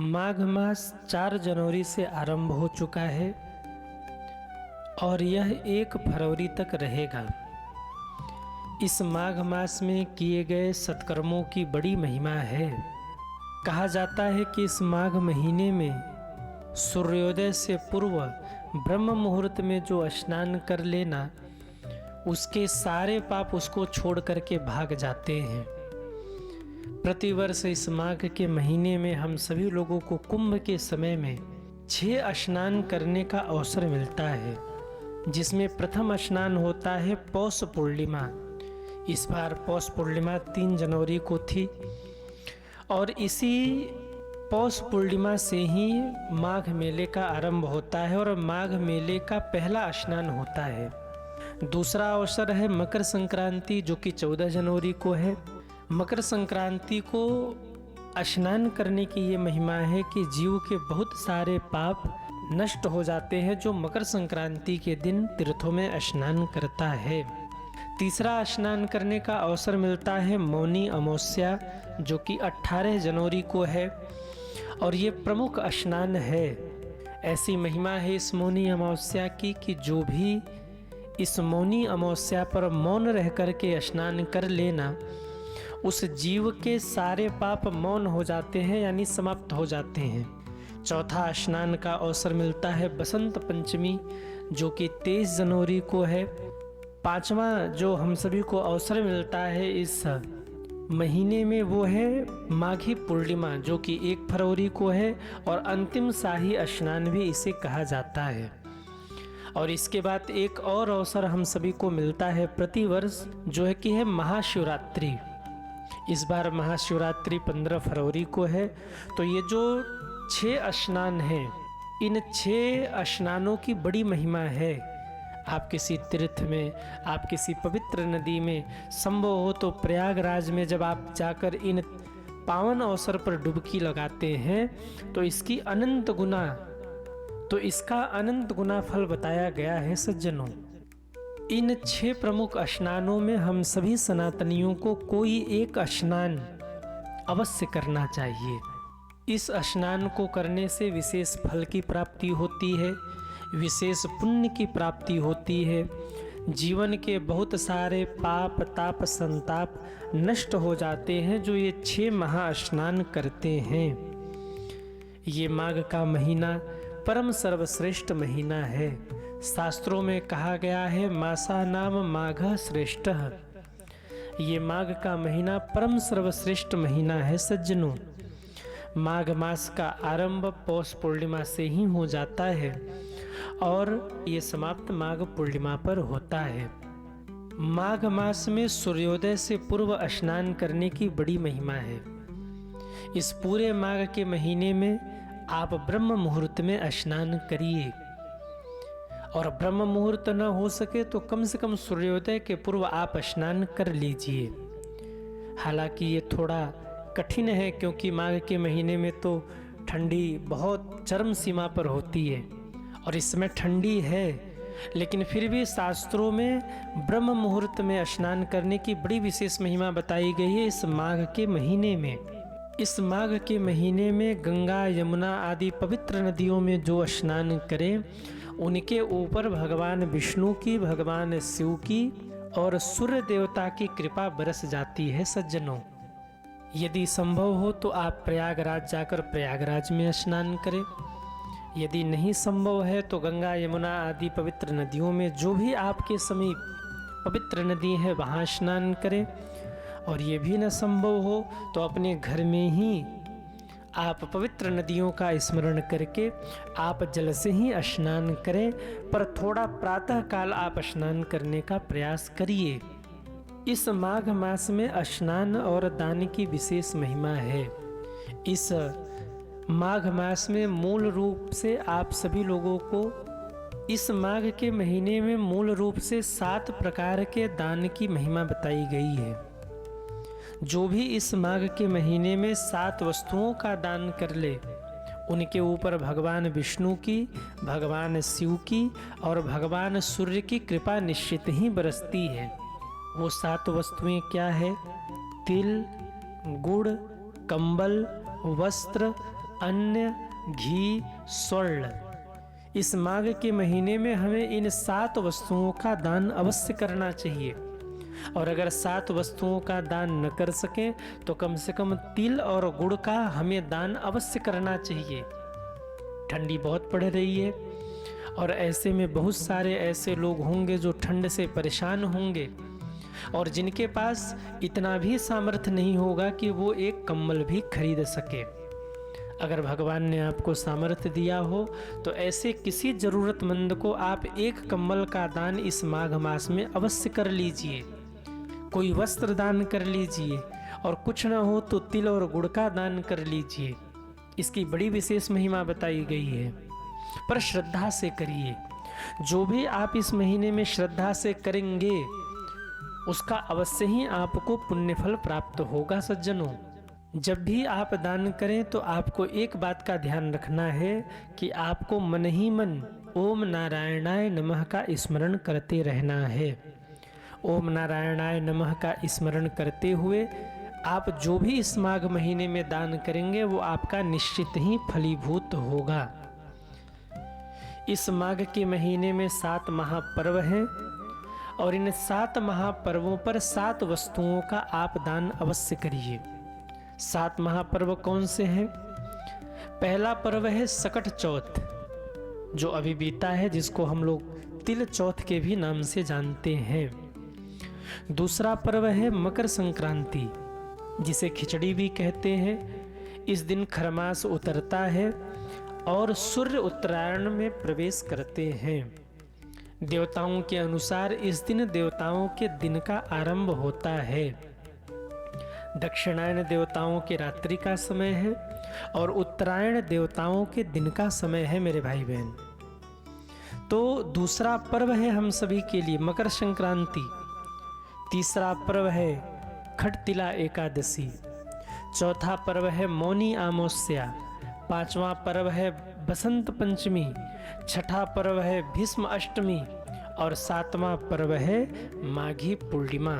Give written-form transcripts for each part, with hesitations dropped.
माघ मास 4 जनवरी से आरंभ हो चुका है और यह 1 फरवरी तक रहेगा। इस माघ मास में किए गए सत्कर्मों की बड़ी महिमा है। कहा जाता है कि इस माघ महीने में सूर्योदय से पूर्व ब्रह्म मुहूर्त में जो स्नान कर लेना, उसके सारे पाप उसको छोड़ करके भाग जाते हैं। प्रतिवर्ष इस माघ के महीने में हम सभी लोगों को कुंभ के समय में 6 स्नान करने का अवसर मिलता है, जिसमें प्रथम स्नान होता है पौष पूर्णिमा। इस बार पौष पूर्णिमा 3 जनवरी को थी और इसी पौष पूर्णिमा से ही माघ मेले का आरंभ होता है और माघ मेले का पहला स्नान होता है। दूसरा अवसर है मकर संक्रांति, जो कि 14 जनवरी को है। मकर संक्रांति को स्नान करने की ये महिमा है कि जीव के बहुत सारे पाप नष्ट हो जाते हैं जो मकर संक्रांति के दिन तीर्थों में स्नान करता है। तीसरा स्नान करने का अवसर मिलता है मौनी अमावस्या, जो कि 18 जनवरी को है और ये प्रमुख स्नान है। ऐसी महिमा है इस मौनी अमावस्या की कि जो भी इस मौनी अमावस्या पर मौन रह करके स्नान कर लेना, उस जीव के सारे पाप मौन हो जाते हैं, यानी समाप्त हो जाते हैं। चौथा स्नान का अवसर मिलता है बसंत पंचमी, जो कि 23 जनवरी को है। पांचवा जो हम सभी को अवसर मिलता है इस महीने में वो है माघी पूर्णिमा, जो कि 1 फरवरी को है और अंतिम शाही स्नान भी इसे कहा जाता है। और इसके बाद एक और अवसर हम सभी को मिलता है प्रतिवर्ष, जो है कि है महाशिवरात्रि। इस बार महाशिवरात्रि 15 फरवरी को है। तो ये जो 6 स्नान हैं, इन 6 स्नानों की बड़ी महिमा है। आप किसी तीर्थ में, आप किसी पवित्र नदी में, संभव हो तो प्रयागराज में जब आप जाकर इन पावन अवसर पर डुबकी लगाते हैं तो इसका अनंत गुना फल बताया गया है। सज्जनों, इन 6 प्रमुख स्नानों में हम सभी सनातनियों को कोई एक स्नान अवश्य करना चाहिए। इस स्नान को करने से विशेष फल की प्राप्ति होती है, विशेष पुण्य की प्राप्ति होती है। जीवन के बहुत सारे पाप ताप संताप नष्ट हो जाते हैं जो ये 6 महास्नान करते हैं। ये माघ का महीना परम सर्वश्रेष्ठ महीना है। शास्त्रों में कहा गया है मासा नाम माघ श्रेष्ठ। ये माघ का महीना परम सर्वश्रेष्ठ महीना है। सज्जनों, माघ मास का आरंभ पौष पूर्णिमा से ही हो जाता है और ये समाप्त माघ पूर्णिमा पर होता है। माघ मास में सूर्योदय से पूर्व स्नान करने की बड़ी महिमा है। इस पूरे माघ के महीने में आप ब्रह्म मुहूर्त में स्नान करिए, और ब्रह्म मुहूर्त न हो सके तो कम से कम सूर्योदय के पूर्व आप स्नान कर लीजिए। हालांकि ये थोड़ा कठिन है क्योंकि माघ के महीने में तो ठंडी बहुत चरम सीमा पर होती है और इसमें ठंडी है, लेकिन फिर भी शास्त्रों में ब्रह्म मुहूर्त में स्नान करने की बड़ी विशेष महिमा बताई गई है इस माघ के महीने में। इस माघ के महीने में गंगा यमुना आदि पवित्र नदियों में जो स्नान करें, उनके ऊपर भगवान विष्णु की, भगवान शिव की और सूर्य देवता की कृपा बरस जाती है। सज्जनों, यदि संभव हो तो आप प्रयागराज जाकर प्रयागराज में स्नान करें। यदि नहीं संभव है तो गंगा यमुना आदि पवित्र नदियों में, जो भी आपके समीप पवित्र नदी है, वहाँ स्नान करें। और ये भी न संभव हो तो अपने घर में ही आप पवित्र नदियों का स्मरण करके आप जल से ही स्नान करें, पर थोड़ा प्रातः काल आप स्नान करने का प्रयास करिए। इस माघ मास में स्नान और दान की विशेष महिमा है। इस माघ मास में मूल रूप से आप सभी लोगों को इस माघ के महीने में मूल रूप से 7 प्रकार के दान की महिमा बताई गई है। जो भी इस माघ के महीने में 7 वस्तुओं का दान कर ले, उनके ऊपर भगवान विष्णु की, भगवान शिव की और भगवान सूर्य की कृपा निश्चित ही बरसती है। वो 7 वस्तुएं क्या है? तिल, गुड़, कंबल, वस्त्र अन्न, घी, स्वर्ण। इस माघ के महीने में हमें इन 7 वस्तुओं का दान अवश्य करना चाहिए। और अगर 7 वस्तुओं का दान न कर सकें तो कम से कम तिल और गुड़ का हमें दान अवश्य करना चाहिए। ठंडी बहुत पड़ रही है और ऐसे में बहुत सारे ऐसे लोग होंगे जो ठंड से परेशान होंगे और जिनके पास इतना भी सामर्थ्य नहीं होगा कि वो एक कंबल भी खरीद सके। अगर भगवान ने आपको सामर्थ्य दिया हो तो ऐसे किसी ज़रूरतमंद को आप एक कंबल का दान इस माघ मास में अवश्य कर लीजिए। कोई वस्त्र दान कर लीजिए और कुछ न हो तो तिल और गुड़ का दान कर लीजिए। इसकी बड़ी विशेष महिमा बताई गई है, पर श्रद्धा से करिए। जो भी आप इस महीने में श्रद्धा से करेंगे उसका अवश्य ही आपको पुण्य फल प्राप्त होगा। सज्जनों, जब भी आप दान करें तो आपको एक बात का ध्यान रखना है कि आपको मन ही मन ओम नारायणाय नमः का स्मरण करते रहना है। ओम नारायणाय नमः का स्मरण करते हुए आप जो भी इस माघ महीने में दान करेंगे वो आपका निश्चित ही फलीभूत होगा। इस माघ के महीने में 7 महापर्व हैं और इन 7 महापर्वों पर 7 वस्तुओं का आप दान अवश्य करिए। 7 महापर्व कौन से हैं? पहला पर्व है सकट चौथ, जो अभी बीता है, जिसको हम लोग तिल चौथ के भी नाम से जानते हैं। दूसरा पर्व है मकर संक्रांति, जिसे खिचड़ी भी कहते हैं। इस दिन खरमास उतरता है और सूर्य उत्तरायण में प्रवेश करते हैं। देवताओं के अनुसार इस दिन देवताओं के दिन का आरंभ होता है। दक्षिणायन देवताओं के रात्रि का समय है और उत्तरायण देवताओं के दिन का समय है मेरे भाई बहन। तो दूसरा पर्व है हम सभी के लिए मकर संक्रांति। तीसरा पर्व है खटतिला एकादशी। चौथा पर्व है मौनी अमावस्या। पांचवा पर्व है बसंत पंचमी। छठा पर्व है भीष्म अष्टमी और 7वां पर्व है माघी पूर्णिमा।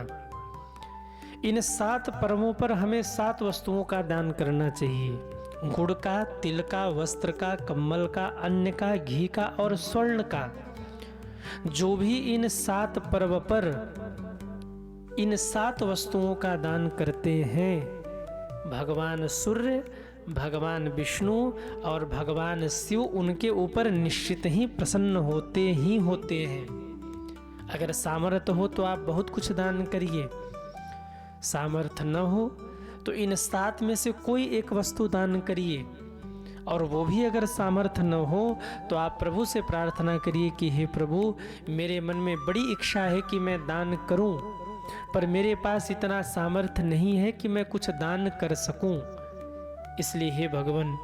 इन 7 पर्वों पर हमें 7 वस्तुओं का दान करना चाहिए। गुड़ का, तिल का, वस्त्र का, कम्बल का, अन्न का, घी का और स्वर्ण का। जो भी इन 7 पर्व पर इन 7 वस्तुओं का दान करते हैं, भगवान सूर्य, भगवान विष्णु और भगवान शिव उनके ऊपर निश्चित ही प्रसन्न होते ही होते हैं। अगर सामर्थ्य हो तो आप बहुत कुछ दान करिए, सामर्थ्य न हो तो इन 7 में से कोई एक वस्तु दान करिए। और वो भी अगर सामर्थ्य न हो तो आप प्रभु से प्रार्थना करिए कि हे प्रभु, मेरे मन में बड़ी इच्छा है कि मैं दान करूं, पर मेरे पास इतना सामर्थ्य नहीं है कि मैं कुछ दान कर सकूं। इसलिए हे भगवान,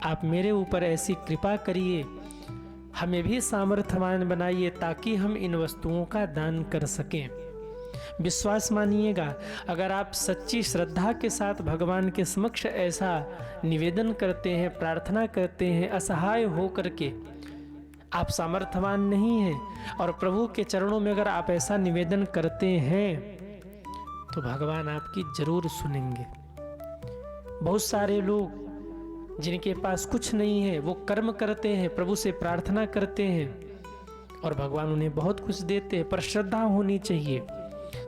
आप मेरे ऊपर ऐसी कृपा करिए, हमें भी सामर्थ्यवान बनाइए ताकि हम इन वस्तुओं का दान कर सकें। विश्वास मानिएगा, अगर आप सच्ची श्रद्धा के साथ भगवान के समक्ष ऐसा निवेदन करते हैं, प्रार्थना करते हैं, असहाय हो करके, आप सामर्थ्यवान नहीं हैं और प्रभु के चरणों में अगर आप ऐसा निवेदन करते हैं तो भगवान आपकी जरूर सुनेंगे। बहुत सारे लोग जिनके पास कुछ नहीं है वो कर्म करते हैं, प्रभु से प्रार्थना करते हैं और भगवान उन्हें बहुत कुछ देते हैं, पर श्रद्धा होनी चाहिए।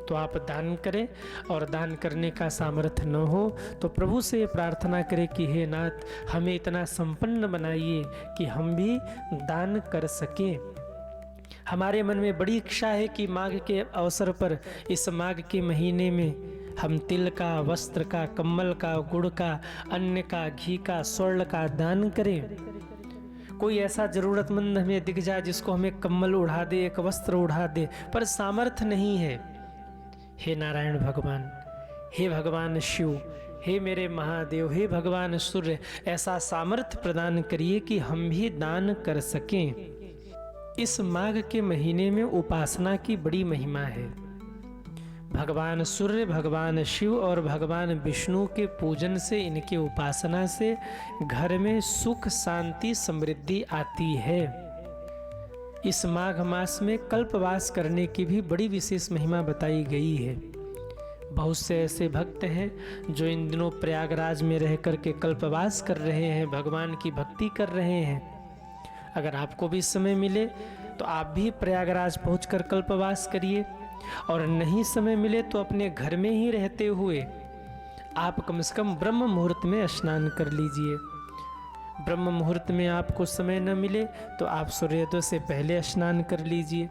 तो आप दान करें और दान करने का सामर्थ्य न हो तो प्रभु से प्रार्थना करें कि हे नाथ, हमें इतना संपन्न बनाइए कि हम भी दान कर सकें। हमारे मन में बड़ी इच्छा है कि माघ के अवसर पर, इस माघ के महीने में हम तिल का, वस्त्र का, कम्बल का, गुड़ का, अन्न का, घी का, स्वर्ण का दान करें। कोई ऐसा जरूरतमंद हमें दिख जाए जिसको हमें कम्बल उड़ा दे, एक वस्त्र उड़ा दे, पर सामर्थ्य नहीं है। हे नारायण भगवान, हे भगवान शिव, हे मेरे महादेव, हे भगवान सूर्य, ऐसा सामर्थ्य प्रदान करिए कि हम भी दान कर सकें। इस माघ के महीने में उपासना की बड़ी महिमा है। भगवान सूर्य, भगवान शिव और भगवान विष्णु के पूजन से, इनके उपासना से घर में सुख, शांति, समृद्धि आती है। इस माघ मास में कल्पवास करने की भी बड़ी विशेष महिमा बताई गई है। बहुत से ऐसे भक्त हैं जो इन दिनों प्रयागराज में रह कर के कल्पवास कर रहे हैं, भगवान की भक्ति कर रहे हैं। अगर आपको भी समय मिले तो आप भी प्रयागराज पहुंचकर कल्पवास करिए, और नहीं समय मिले तो अपने घर में ही रहते हुए आप कम से कम ब्रह्म मुहूर्त में स्नान कर लीजिए। ब्रह्म मुहूर्त में आपको समय न मिले तो आप सूर्योदय से पहले स्नान कर लीजिए,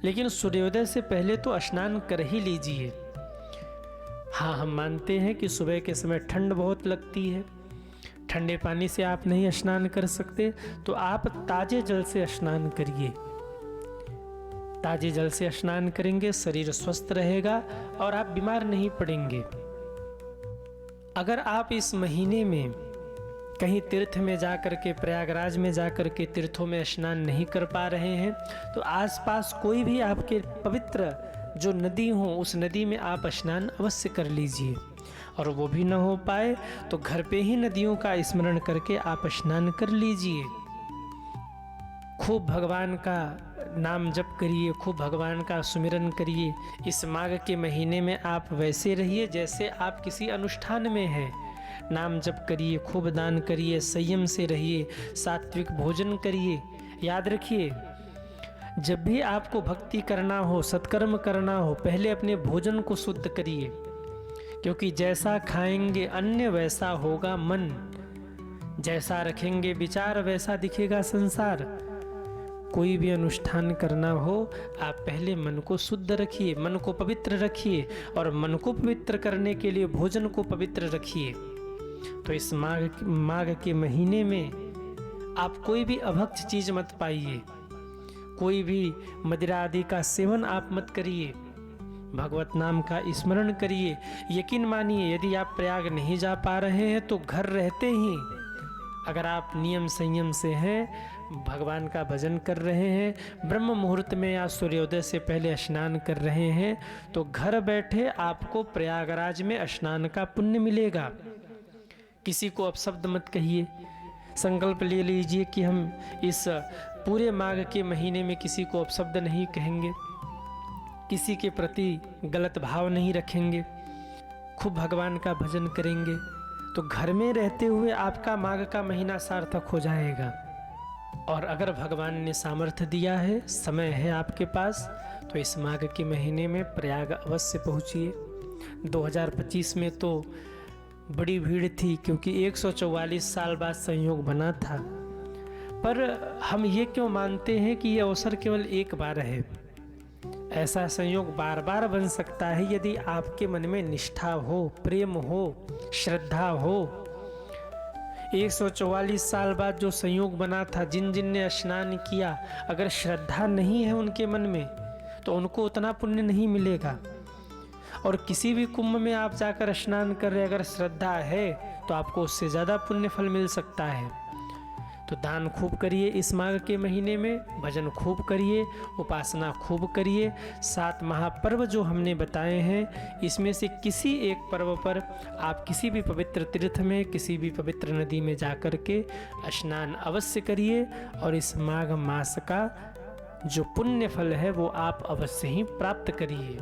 लेकिन सूर्योदय से पहले तो स्नान कर ही लीजिए। हाँ, हम मानते हैं कि सुबह के समय ठंड बहुत लगती है, ठंडे पानी से आप नहीं स्नान कर सकते, तो आप ताजे जल से स्नान करिए। ताजे जल से स्नान करेंगे, शरीर स्वस्थ रहेगा और आप बीमार नहीं पड़ेंगे। अगर आप इस महीने में कहीं तीर्थ में जाकर के, प्रयागराज में जाकर के तीर्थों में स्नान नहीं कर पा रहे हैं, तो आसपास कोई भी आपके पवित्र जो नदी हो, उस नदी में आप स्नान अवश्य कर लीजिए। और वो भी न हो पाए तो घर पे ही नदियों का स्मरण करके आप स्नान कर लीजिए। खूब भगवान का नाम जप करिए, खूब भगवान का सुमिरन करिए। इस माघ के महीने में आप वैसे रहिए जैसे आप किसी अनुष्ठान में हैं। नाम जप करिए, खूब दान करिए, संयम से रहिए, सात्विक भोजन करिए। याद रखिए, जब भी आपको भक्ति करना हो, सत्कर्म करना हो, पहले अपने भोजन को शुद्ध करिए, क्योंकि जैसा खाएंगे अन्न वैसा होगा मन, जैसा रखेंगे विचार वैसा दिखेगा संसार। कोई भी अनुष्ठान करना हो, आप पहले मन को शुद्ध रखिए, मन को पवित्र रखिए, और मन को पवित्र करने के लिए भोजन को पवित्र रखिए। तो इस माघ के महीने में आप कोई भी अभक्त चीज मत पाइए, कोई भी मदिरा आदि का सेवन आप मत करिए, भगवत नाम का स्मरण करिए। यकीन मानिए, यदि आप प्रयाग नहीं जा पा रहे हैं तो घर रहते ही अगर आप नियम संयम से हैं, भगवान का भजन कर रहे हैं, ब्रह्म मुहूर्त में या सूर्योदय से पहले स्नान कर रहे हैं, तो घर बैठे आपको प्रयागराज में स्नान का पुण्य मिलेगा। किसी को अपशब्द मत कहिए। संकल्प ले लीजिए कि हम इस पूरे माघ के महीने में किसी को अपशब्द नहीं कहेंगे, किसी के प्रति गलत भाव नहीं रखेंगे, खूब भगवान का भजन करेंगे, तो घर में रहते हुए आपका माघ का महीना सार्थक हो जाएगा। और अगर भगवान ने सामर्थ्य दिया है, समय है आपके पास, तो इस माघ के महीने में प्रयाग अवश्य पहुँचिए। 2025 में तो बड़ी भीड़ थी, क्योंकि 144 साल बाद संयोग बना था। पर हम ये क्यों मानते हैं कि ये अवसर केवल एक बार है? ऐसा संयोग बार बार बन सकता है यदि आपके मन में निष्ठा हो, प्रेम हो, श्रद्धा हो। 144 साल बाद जो संयोग बना था, जिन जिन ने स्नान किया, अगर श्रद्धा नहीं है उनके मन में तो उनको उतना पुण्य नहीं मिलेगा। और किसी भी कुंभ में आप जाकर स्नान कर रहे, अगर श्रद्धा है तो आपको उससे ज़्यादा पुण्य फल मिल सकता है। तो दान खूब करिए इस माघ के महीने में, भजन खूब करिए, उपासना खूब करिए। 7 महापर्व जो हमने बताए हैं, इसमें से किसी एक पर्व पर आप किसी भी पवित्र तीर्थ में, किसी भी पवित्र नदी में जाकर के स्नान अवश्य करिए, और इस माघ मास का जो पुण्य फल है वो आप अवश्य ही प्राप्त करिए।